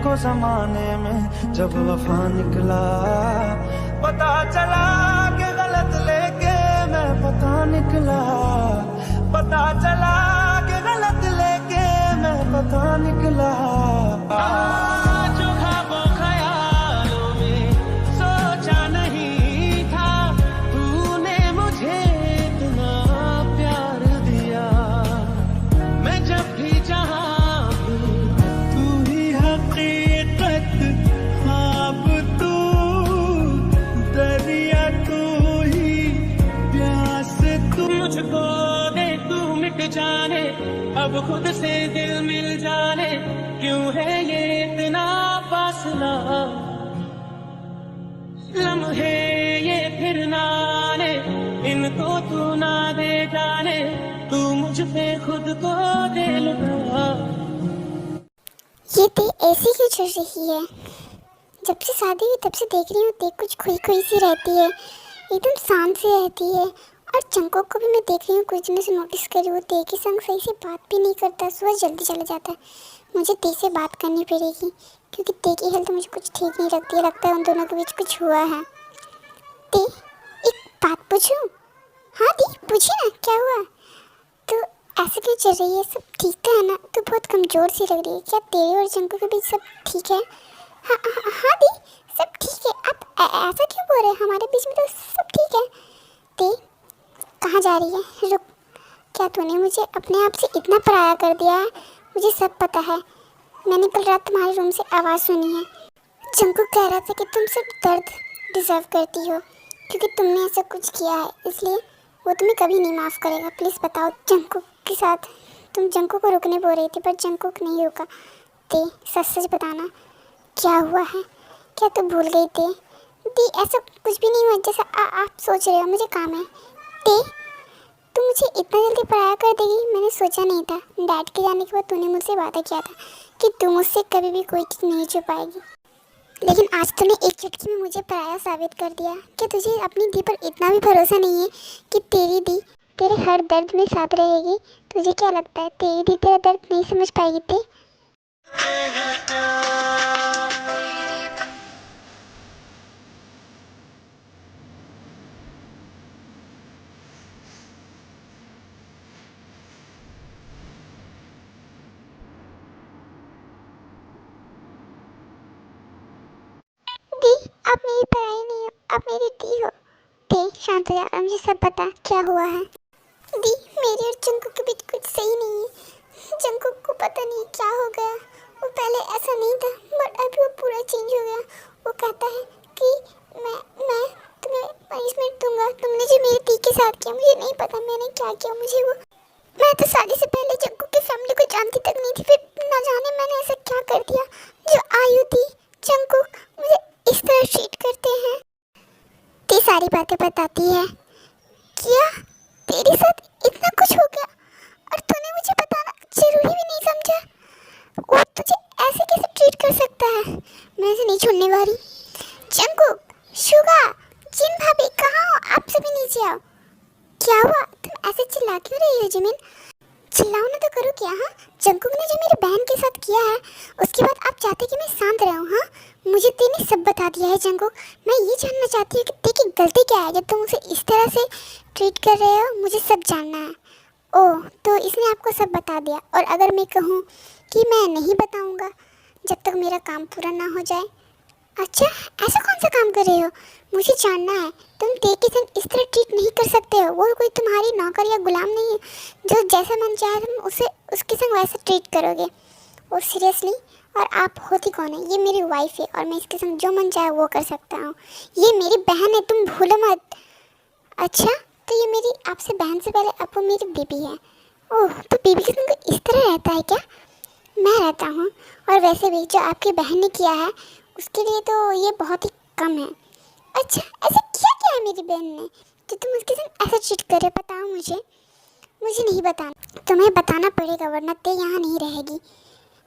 देखो जमाने में जब वफा निकला, पता चला कि गलत लेके मैं पता निकला, पता चला कि गलत लेके मैं पता निकला। जो ख्वाबों ख्यालों में सोचा नहीं था, तूने मुझे इतना प्यार दिया। मैं जब भी जहाँ तू ही हकीकत, ख्वाब तू, दरिया तू ही, प्यास तू। मुझको दे तू मिट जाने, अब खुद से दिल मिल जाने, क्यों है ये इतना फासला। लम्हे ये फिर ना आने, इनको तू ना दे जाने, तू मुझ पे खुद को दे लुटा। ये ती ऐसी क्यों चल रही है? जब से शादी हुई तब से देख रही हूँ ती कुछ खोई खोई सी रहती है, एकदम शांत सी रहती है। और जंकुक को भी मैं देख रही हूँ कुछ दिनों से नोटिस करी, वो ती के संग सही से बात भी नहीं करता, सुबह जल्दी चला जाता है। मुझे ती से बात करनी पड़ेगी क्योंकि ती की हेल्थ मुझे कुछ ठीक नहीं लगती है, लगता है उन दोनों के बीच कुछ हुआ है। ती, एक बात पूछूं? हाँ ती पूछी ना, क्या हुआ? तो ऐसे क्यों चल रही है? सब ठीक तो है ना? तो बहुत कमज़ोर सी लग रही है। क्या तेरे और जंकुक के बीच सब ठीक है? हाँ हाँ हाँ दी, सब ठीक है। आप ऐसा क्यों बोल रहे हैं? हमारे बीच में तो सब ठीक है। दी कहाँ जा रही है? रुक, क्या तूने मुझे अपने आप से इतना पराया कर दिया है? मुझे सब पता है, मैंने कल रात तुम्हारे रूम से आवाज़ सुनी है। जंकुक कह रहा था कि तुम सिर्फ दर्द डिज़र्व करती हो क्योंकि तुमने ऐसा कुछ किया है, इसलिए वो तुम्हें कभी नहीं माफ़ करेगा। प्लीज़ बताओ, जंकुक के साथ तुम जंकुक को रुकने बोल रही थी पर जंकुक नहीं रुका। ते सच सच बताना, क्या हुआ है? क्या तू भूल गई थे? दी ऐसा कुछ भी नहीं हुआ जैसा आप सोच रहे हो। मुझे काम है। ते तू मुझे इतना जल्दी पराया कर देगी, मैंने सोचा नहीं था। डैड के जाने के बाद तूने मुझसे वादा किया था कि तू मुझसे कभी भी कोई चीज़ नहीं छुपाएगी, लेकिन आज तूने एक चुटकी में मुझे पराया साबित कर दिया। क्या तुझे अपनी दी पर इतना भी भरोसा नहीं है कि तेरी दी तेरे हर दर्द में साथ रहेगी? तुझे क्या लगता है तेरी दी तेरा दर्द नहीं समझ पाएगी? ते दी आप मेरी पराई नहीं हो, आप मेरी दी हो। ते शांत हो जा, मुझे सब बता क्या हुआ है। दी मेरे और जंकुक के बीच कुछ सही नहीं है। जंकुक को पता नहीं क्या हो गया, वो पहले ऐसा नहीं था बट अभी वो पूरा चेंज हो गया। वो कहता है कि मैं तुम्हें पनिशमेंट दूंगा, तुमने जो मेरी दी के साथ किया। मुझे नहीं पता मैंने क्या किया, मुझे वो, मैं तो शादी से पहले जंकुक की फैमिली को जानती तक नहीं थी, फिर ना जाने मैंने ऐसा क्या कर दिया जो आयु दी जंकुक मुझे इस तरह ट्रीट करते हैं। ती सारी बातें बताती है। क्या तेरे साथ इतना कुछ हो गया और तूने मुझे बताना जरूरी भी नहीं समझा? वो तुझे ऐसे कैसे ट्रीट कर सकता है? मैं इसे नहीं छोड़ने वाली। जंकुक, शुगा, जिन भाभी कहाँ हो? आप सभी नीचे आओ। क्या हुआ? तुम ऐसे चिल्ला क्यों रही हो जिमिन? चिल्लाओ ना तो करो क्या? हाँ, जंकुक ने जो मेरी बहन के साथ किया है उसके बाद आप चाहते कि मैं शांत रहूं? हाँ, मुझे तेने सब बता दिया है जंकुक। मैं ये जानना चाहती हूँ कि तेरी गलती क्या है जो तुम उसे इस तरह से ट्रीट कर रहे हो? मुझे सब जानना है। ओह, तो इसने आपको सब बता दिया। और अगर मैं कहूँ कि मैं नहीं बताऊँगा जब तक मेरा काम पूरा ना हो जाए? अच्छा, ऐसा कौन सा काम कर रहे हो? मुझे जानना है। तुम ते के संग इस तरह ट्रीट नहीं कर सकते हो। वो कोई तुम्हारी नौकर या गुलाम नहीं है जो जैसा मन चाहे तुम उसे उसके संग वैसा ट्रीट करोगे। और सीरियसली, और आप होती कौन है? ये मेरी वाइफ है और मैं इसके संग जो मन चाहे वो कर सकता हूँ। ये मेरी बहन है, तुम भूलो मत। अच्छा, तो ये मेरी आपसे बहन से पहले अब वो मेरी बीबी है। ओह, तो बीबी के संग इस तरह रहता है क्या? मैं रहता हूँ। और वैसे भी जो आपकी बहन ने किया है उसके लिए तो ये बहुत ही कम है। अच्छा, ऐसा क्या किया है मेरी बहन ने जो तुम उसके साथ ऐसा ट्रीट कर रहे? बताओ मुझे। मुझे नहीं बताना, तुम्हें बताना पड़ेगा वरना ते यहाँ नहीं रहेगी।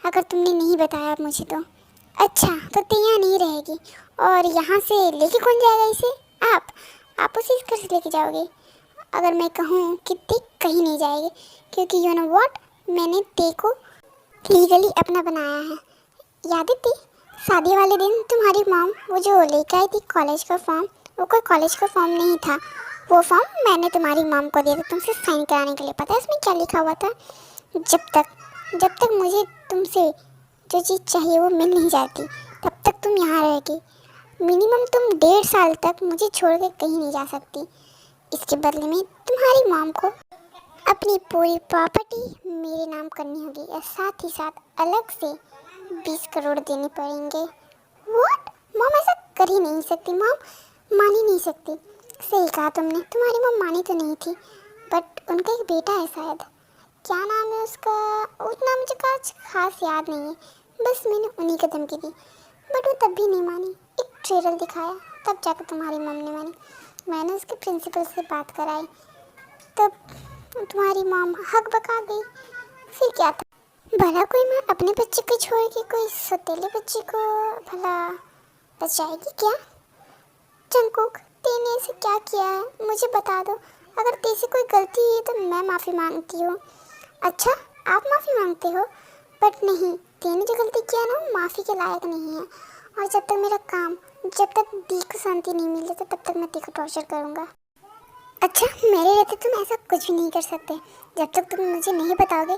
अगर तुमने नहीं बताया मुझे तो। अच्छा, तो ते यहाँ नहीं रहेगी और यहाँ से लेके कौन जाएगा इसे? आप उसे इस घर से लेके जाओगे? अगर मैं कहूँ कि ते कहीं नहीं जाएगी क्योंकि यू नो व्हाट, मैंने ते को लीगली अपना बनाया है। याद है ते? शादी वाले दिन तुम्हारी मॉम वो जो लेकर आई थी कॉलेज का फॉर्म, वो कोई कॉलेज का फॉर्म नहीं था। वो फॉर्म मैंने तुम्हारी मॉम को दिया था तुमसे साइन कराने के लिए। पता है उसमें क्या लिखा हुआ था? जब तक मुझे तुमसे जो चीज़ चाहिए वो मिल नहीं जाती तब तक तुम यहाँ रहेगी। मिनिमम तुम 1.5 साल तक मुझे छोड़ के कहीं नहीं जा सकती। इसके बदले में तुम्हारी मॉम को अपनी पूरी प्रॉपर्टी मेरे नाम करनी होगी और साथ ही साथ अलग से 20 करोड़ देने पड़ेंगे। व्हाट? मॉम ऐसा कर ही नहीं सकती, मॉम मान ही नहीं सकती। सही कहा तुमने, तुम्हारी मॉम मानी तो नहीं थी, बट उनका एक बेटा है शायद, क्या नाम है उसका, उतना मुझे कुछ खास याद नहीं है। बस मैंने उन्हीं को धमकी दी, बट वो तब भी नहीं मानी। एक ट्रेलर दिखाया तब जाकर तुम्हारी मॉम ने मानी। मैंने उसके प्रिंसिपल से बात कराई तब तुम्हारी मॉम हक बका गई। फिर क्या था? भला कोई माँ अपने बच्चे को छोड़ के कोई सौतेले बच्चे को भला बचाएगी क्या? जंगकुक, तूने ऐसे क्या किया है मुझे बता दो। अगर तेरे से कोई गलती है तो मैं माफ़ी मांगती हूँ। अच्छा, आप माफ़ी मांगते हो? बट नहीं, तूने जो गलती किया ना वो माफ़ी के लायक नहीं है। और जब तक दी को शांति नहीं मिले तो तब तक मैं तेरे को टॉर्चर करूँगा। अच्छा, मेरे रहते तुम ऐसा कुछ भी नहीं कर सकते। जब तक तुम मुझे नहीं बताओगे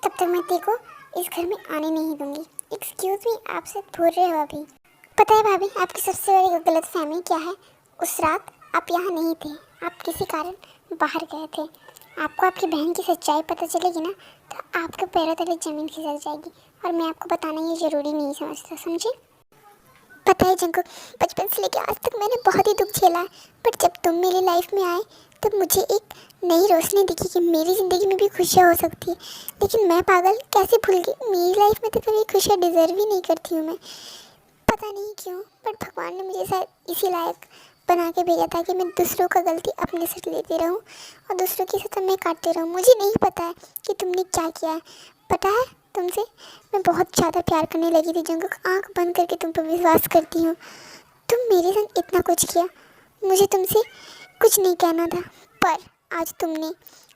तब तक मैं तेरे को इस घर में आने नहीं दूंगी। एक्सक्यूज़ मी, आपसे बोल रहे हो अभी? पता है भाभी, आपकी सबसे बड़ी गलतफहमी क्या है? उस रात आप यहाँ नहीं थे, आप किसी कारण बाहर गए थे। आपको आपकी बहन की सच्चाई पता चलेगी ना तो आपके पैरों तले ज़मीन खिसक जाएगी। और मैं आपको बताना ये ज़रूरी नहीं समझता, समझे? पता है जंकुक, बचपन से लेकर आज तक मैंने बहुत ही दुख झेला है, बट जब तुम मेरी लाइफ में आए तब मुझे एक नई रोशनी दिखी कि मेरी ज़िंदगी में भी खुशियाँ हो सकती है। लेकिन मैं पागल कैसे भूल गई, मेरी लाइफ में तो कभी खुशियाँ डिज़र्व ही नहीं करती हूँ मैं। पता नहीं क्यों, बट भगवान ने मुझे शायद इसी लायक बना के भेजा था कि मैं दूसरों का गलती अपने से लेते रहूं और दूसरों की सजा मैं काटते रहूं। मुझे नहीं पता है कि तुमने क्या किया है। पता है तुमसे मैं बहुत ज़्यादा प्यार करने लगी थी जंकुक, आंख बंद करके तुम पर विश्वास करती हूँ। तुम मेरे संग इतना कुछ किया, मुझे तुमसे कुछ नहीं कहना था, पर आज तुमने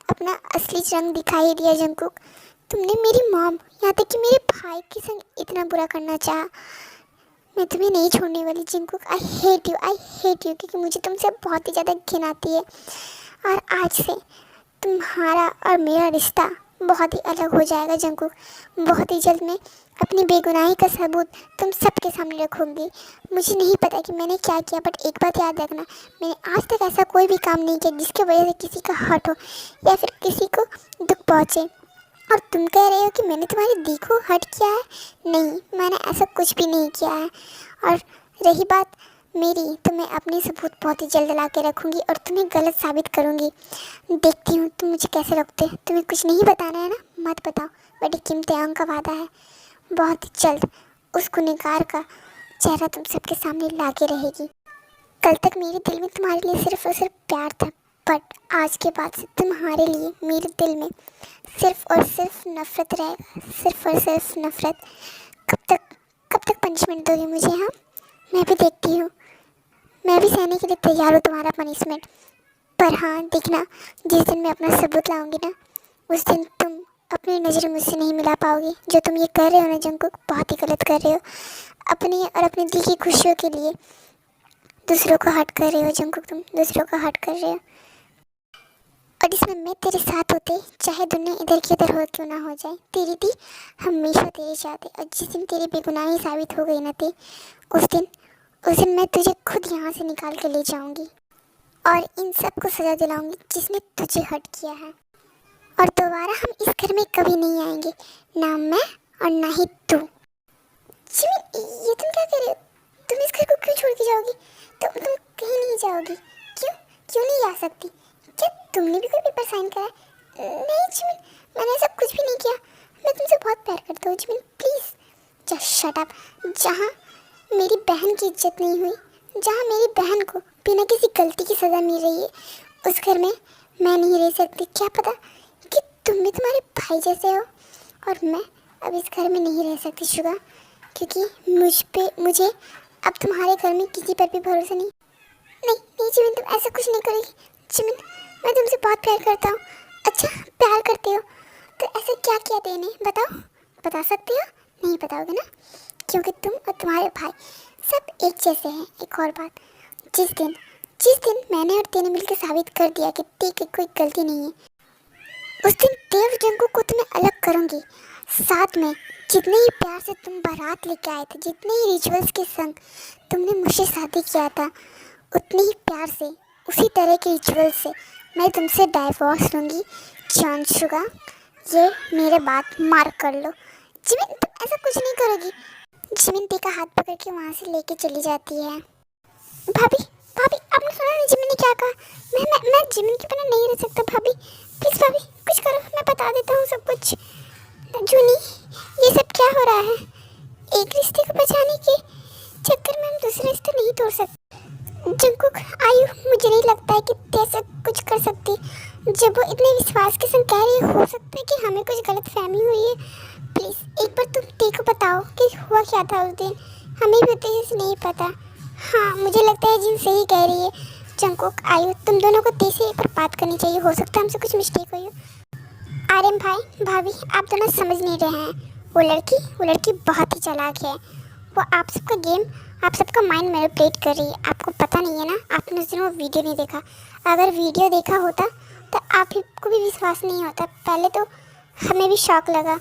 अपना असली रंग दिखा ही दिया जंकुक। तुमने मेरी मॉम, यहाँ तक कि मेरे भाई के संग इतना बुरा करना चाहा। मैं तुम्हें नहीं छोड़ने वाली जंकुक। आई हेट यू क्योंकि मुझे तुमसे बहुत ही ज़्यादा घिन आती है। और आज से तुम्हारा और मेरा रिश्ता बहुत ही अलग हो जाएगा जंकुक। बहुत ही जल्द मैं अपनी बेगुनाही का सबूत तुम सबके सामने रखूँगी। मुझे नहीं पता कि मैंने क्या किया, बट एक बात याद रखना, मैंने आज तक ऐसा कोई भी काम नहीं किया जिसकी वजह से किसी का हर्ट हो या फिर किसी को दुख पहुँचे। और तुम कह रहे हो कि मैंने तुम्हारी दी को हर्ट किया है? नहीं, मैंने ऐसा कुछ भी नहीं किया है। और रही बात मेरी, तो मैं अपने सबूत बहुत ही जल्द ला के रखूँगी और तुम्हें गलत साबित करूँगी। देखती हूँ तुम मुझे कैसे रोकते। तुम्हें कुछ नहीं बताना है ना, मत बताओ। बड़ी कीमती अंक का वादा है, बहुत ही जल्द उस गुनहगार का चेहरा तुम सबके सामने ला के रहेगी। कल तक मेरे दिल में तुम्हारे लिए सिर्फ और सिर्फ प्यार था, बट आज के बाद से तुम्हारे लिए मेरे दिल में सिर्फ और सिर्फ नफ़रत रहेगा, सिर्फ और सिर्फ नफ़रत। कब तक पनिशमेंट दोगे मुझे? हाँ, मैं भी देखती हूँ, मैं भी सहने के लिए तैयार हूँ तुम्हारा पनिशमेंट। पर हाँ देखना, जिस दिन मैं अपना सबूत लाऊंगी ना, उस दिन तुम अपनी नज़र मुझसे नहीं मिला पाओगे। जो तुम ये कर रहे हो ना जंकुक, बहुत ही गलत कर रहे हो। अपनी और अपने दिल की खुशियों के लिए दूसरों को हर्ट कर रहे हो जंकुक, तुम दूसरों को हर्ट कर रहे हो। और इसमें मैं तेरे साथ होते चाहे दुनिया इधर की उधर हो क्यों ना हो जाए, तेरी दी हमेशा तेरे साथ है। और जिस दिन तेरी बेगुनाही साबित हो गई ना थे, उस दिन मैं तुझे खुद यहाँ से निकाल के ले जाऊँगी और इन सब को सज़ा दिलाऊँगी जिसने तुझे हर्ट किया है। और दोबारा हम इस घर में कभी नहीं आएंगे, ना मैं और ना ही तू। जिमिन, ये तुम क्या कर रहे हो? तुम इस घर को क्यों छोड़ के जाओगी? तुम कहीं नहीं जाओगी? क्यों नहीं जा सकती? क्या तुमने भी कोई पेपर साइन करा है? नहीं जिमिन, मैंने ऐसा कुछ भी नहीं किया। मैं तुमसे बहुत प्यार करता हूँ Jimin, please just shut up. जहाँ मेरी बहन की इज्जत नहीं हुई, जहाँ मेरी बहन को बिना किसी गलती की सज़ा मिल रही है, उस घर में मैं नहीं रह सकती। क्या पता कि तुम भी तुम्हारे भाई जैसे हो और मैं अब इस घर में नहीं रह सकती शुगा, क्योंकि मुझे अब तुम्हारे घर में किसी पर भी भरोसा नहीं। नहीं जिमिन, तुम ऐसा कुछ नहीं करोगी। जिमिन, मैं तुमसे बहुत प्यार करता हूँ। अच्छा, प्यार करते हो तो ऐसा क्या किया तेने, बताओ? बता सकते हो? नहीं बताओगे ना, क्योंकि तुम और तुम्हारे भाई सब एक जैसे हैं। एक और बात, जिस दिन मैंने और तेने मिलकर साबित कर दिया कि ते की कोई गलती नहीं है, उस दिन देव जंगू को तुम्हें अलग करूंगी। साथ में जितने ही प्यार से तुम बारात लेके आए थे, जितने ही रिचुअल्स के संग तुमने मुझसे शादी किया था, उतने ही प्यार से, उसी तरह के रिचुअल से मैं तुमसे डाइवोर्स लूँगी। जॉन शुगर, ये मेरे बात मार्क कर लो। जिमिन तुम ऐसा कुछ नहीं करोगी। जिमिन ते का हाथ पकड़ के वहाँ से लेके चली जाती है। भाभी भाभी आपने सुना नहीं जिमिन ने क्या कहा? मैं जिमिन के बिना नहीं रह सकता भाभी। प्लीज़ भाभी कुछ करो, मैं बता देता हूँ सब कुछ। जूनी, ये सब क्या हो रहा है? एक रिश्ते को बचाने के चक्कर में हम दूसरा रिश्ता नहीं तोड़ सकते। जंकुक, आयु, मुझे नहीं लगता है कि ऐसा कुछ कर सकती। जब वो इतने विश्वास के संग कह रही है, हो सकता है कि हमें कुछ गलत फहमी हुई है। प्लीज़ एक बार तुम ते को बताओ कि हुआ क्या था उस दिन। हमें भी तेज से नहीं पता। हाँ, मुझे लगता है जिन सही कह रही है। जंकुक, आयु, तुम दोनों को ते से एक बार बात करनी चाहिए। हो सकता है हमसे कुछ मिस्टेक हुई हो। आर्यन भाई, भाभी, आप दोनों समझ नहीं रहे हैं। वो लड़की बहुत ही चालाक है। वो आप सबका गेम, आप सबका माइंड मैनिपुलेट कर रही है। आपको पता नहीं है ना, आपने उस दिन वो वीडियो नहीं देखा। अगर वीडियो देखा होता तो आप ही को भी विश्वास नहीं होता। पहले तो हमें भी शौक लगा,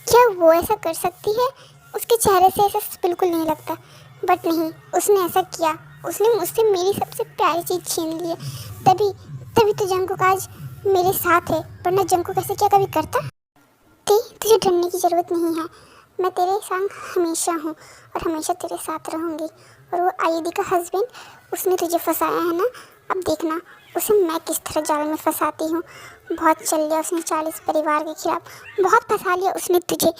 क्या वो ऐसा कर सकती है? उसके चेहरे से ऐसा बिल्कुल नहीं लगता, बट नहीं, उसने ऐसा किया। उसने मुझसे मेरी सबसे प्यारी चीज़ छीन ली है। तभी तो जंकुक आज मेरे साथ है, वरना जंकुक ऐसे क्या कभी करता? तुझे डरने की ज़रूरत नहीं है। मैं तेरे संग हमेशा हूँ और हमेशा तेरे साथ रहूँगी। और वो आयुधि का हस्बैंड, उसने तुझे फंसाया है ना, अब देखना उसे मैं किस तरह जाल में फंसाती हूँ। बहुत चल लिया उसने 40 परिवार के खिलाफ, बहुत फंसा लिया उसने तुझे।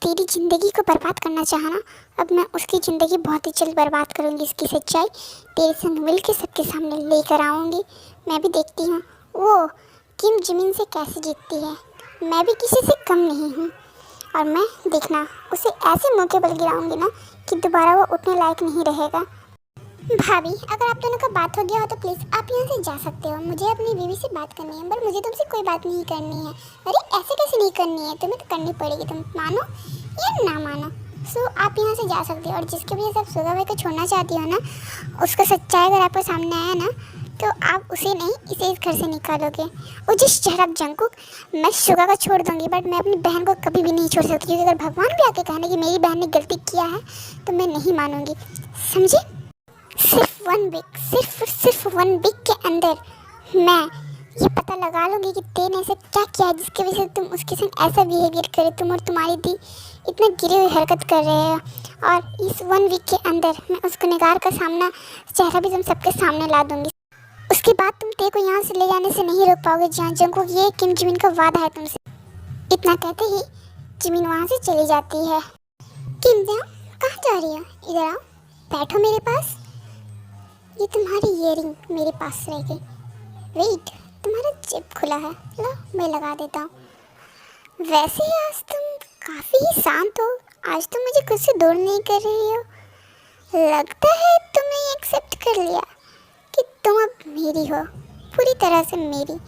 तेरी ज़िंदगी को बर्बाद करना चाहा ना, अब मैं उसकी ज़िंदगी बहुत ही जल्द बर्बाद करूँगी। इसकी सच्चाई तेरे संग मिल के सबके सामने लेकर आऊँगी। मैं भी देखती हूँ वो किम जिमिन से कैसे जीतती है। मैं भी किसी से कम नहीं हूँ, और मैं देखना उसे ऐसे मौके पर गिराऊंगी ना कि दोबारा वो उठने लायक नहीं रहेगा। भाभी, अगर आप दोनों का बात हो गया हो तो प्लीज़ आप यहाँ से जा सकते हो। मुझे अपनी बीवी से बात करनी है, पर मुझे तुमसे कोई बात नहीं करनी है। अरे ऐसे कैसे नहीं करनी है, तुम्हें तो करनी पड़ेगी। तुम मानो या ना मानो। सो आप यहाँ से जा सकते हो। और जिसके वजह से आप सुगा भाई को छोड़ना चाहती हो ना, उसका सच्चाई अगर आपके सामने आया ना, तो आप उसे नहीं, इसे इस घर से निकालोगे। और जिस शराब जंकुक, मैं शुगा को छोड़ दूंगी, बट मैं अपनी बहन को कभी भी नहीं छोड़ सकती। क्योंकि अगर भगवान भी आके कहने कि मेरी बहन ने गलती किया है, तो मैं नहीं मानूंगी, समझे? सिर्फ 1 वीक, सिर्फ 1 वीक के अंदर मैं ये पता लगा लूँगी कि तेने ऐसा क्या किया है जिसकी वजह से तुम उसके संग ऐसा बिहेवियर करे। तुम और तुम्हारी दी इतना गिरी हुई हरकत कर रहे हो। और इस 1 वीक के अंदर मैं उस गुनहगार का सामना चेहरा भी तुम सबके सामने ला दूँगी। उसके बाद तुम ते को यहाँ से ले जाने से नहीं रोक पाओगे। जहाँ जंकुक, ये किम जिमिन का वादा है तुमसे। इतना कहते ही जिमिन वहाँ से चली जाती है। किम जाओ, कहाँ जा रही हो? इधर आओ, बैठो मेरे पास। ये तुम्हारी ईयरिंग मेरे पास रहेगी। वेट, तुम्हारा जिप खुला है, लो मैं लगा देता हूँ। वैसे ही आज तुम काफ़ी ही शांत हो। आज तुम मुझे खुद से दूर नहीं कर रही हो। लगता है तुमने एक्सेप्ट कर लिया कि तुम अब मेरी हो, पूरी तरह से मेरी।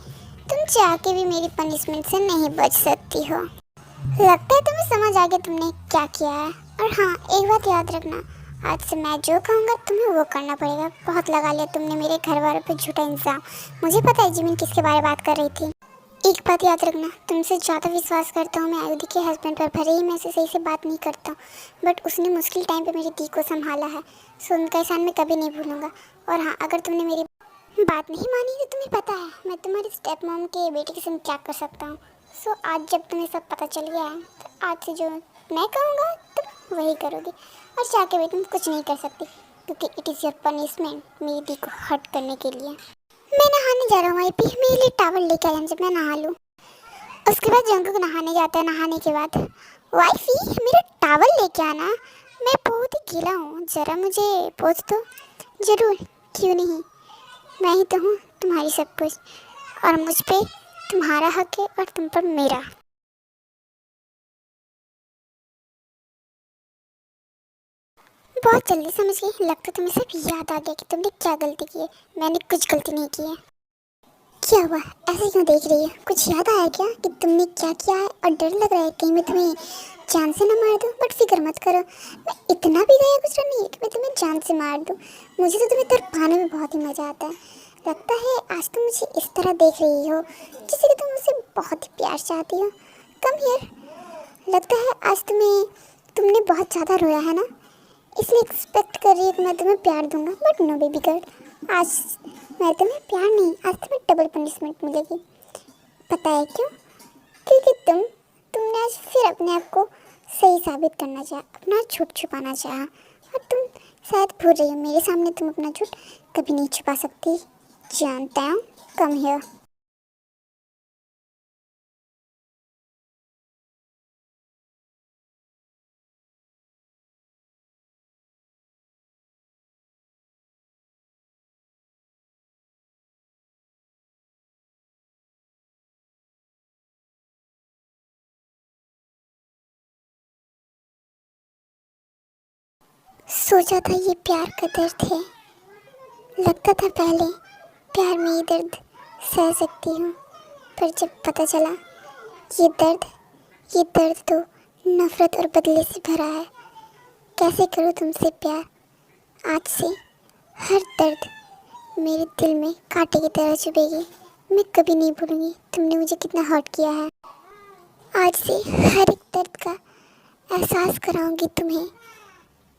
तुम चाह के भी मेरी पनिशमेंट से नहीं बच सकती हो। लगता है तुम्हें समझ आ गया तुमने क्या किया है। और हाँ, एक बात याद रखना, आज से मैं जो कहूँगा तुम्हें वो करना पड़ेगा। बहुत लगा लिया तुमने मेरे घर वालों पे झूठा इल्ज़ाम। मुझे पता है जिमिन किसके बारे में बात कर रही थी। एक बात याद रखना, तुमसे ज़्यादा विश्वास करता हूँ मैं आयुधि के हस्बैंड पर। भले ही मैं उसे सही से बात नहीं करता हूँ, बट उसने मुश्किल टाइम पे मेरी दी को संभाला है। सो उनका एहसान मैं कभी नहीं भूलूंगा। और हाँ, अगर तुमने मेरी बात नहीं मानी तो तुम्हें पता है मैं तुम्हारी स्टेप मॉम के बेटे के संग क्या कर सकता हूँ। सो आज जब तुम्हें सब पता चल गया है, तो आज से जो मैं कहूँगा तुम वही करोगी। और चाह के भी तुम कुछ नहीं कर सकती, क्योंकि इट इज़ योर पनिशमेंट मेरी दी को हर्ट करने के लिए। मैं नहाने जा रहा हूँ वाइपी, मेरे लिए टॉवल लेकर आया जब मैं नहा लूँ। उसके बाद जंकुक नहाने जाता है। नहाने के बाद, वाइफी मेरा टॉवल लेके आना, मैं बहुत ही गीला हूँ, ज़रा मुझे पोंछ दो। ज़रूर, क्यों नहीं, मैं ही तो हूँ तुम्हारी सब कुछ, और मुझ पे तुम्हारा हक है और तुम पर मेरा। बहुत जल्दी समझ गई। लगता तुम्हें सब याद आ गया कि तुमने क्या गलती की है। मैंने कुछ गलती नहीं की है। क्या हुआ, ऐसे क्यों देख रही है? कुछ याद आया क्या कि तुमने क्या किया है? और डर लग रहा है कहीं मैं तुम्हें जान से न मार दूं? बट फिक्र मत करो, मैं इतना भी गया गुजरा नहीं है कि मैं तुम्हें जान से मार दूं। मुझे तो तुम्हें तड़पाने में बहुत ही मज़ा आता है। लगता है आज तुम मुझे इस तरह देख रही हो जैसे कि तुम मुझे बहुत ही प्यार चाहती हो। Come here. लगता है आज तुमने बहुत ज़्यादा रोया है ना, इसलिए एक्सपेक्ट कर रही है कि मैं तुम्हें प्यार दूंगा। बट नो बेबी गर्ल, आज मैं तुम्हें प्यार नहीं, आज तुम्हें डबल पनिशमेंट मिलेगी। पता है क्यों? क्योंकि तुमने आज फिर अपने आप को सही साबित करना चाहा, अपना झूठ छुपाना चाहा। और तुम शायद भूल रही हो, मेरे सामने तुम अपना झूठ कभी नहीं छुपा सकती। जानता हूँ। Come here. सोचा था ये प्यार का दर्द है। लगता था पहले प्यार में ये दर्द सह सकती हूँ, पर जब पता चला ये दर्द तो नफरत और बदले से भरा है। कैसे करूँ तुमसे प्यार? आज से हर दर्द मेरे दिल में कांटे की तरह चुभेगी। मैं कभी नहीं भूलूंगी तुमने मुझे कितना हर्ट किया है। आज से हर एक दर्द का एहसास कराऊंगी तुम्हें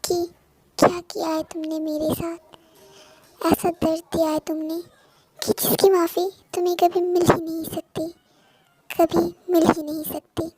कि क्या किया है तुमने मेरे साथ। ऐसा दर्द दिया है तुमने कि जिसकी माफ़ी तुम्हें कभी मिल ही नहीं सकती, कभी मिल ही नहीं सकती।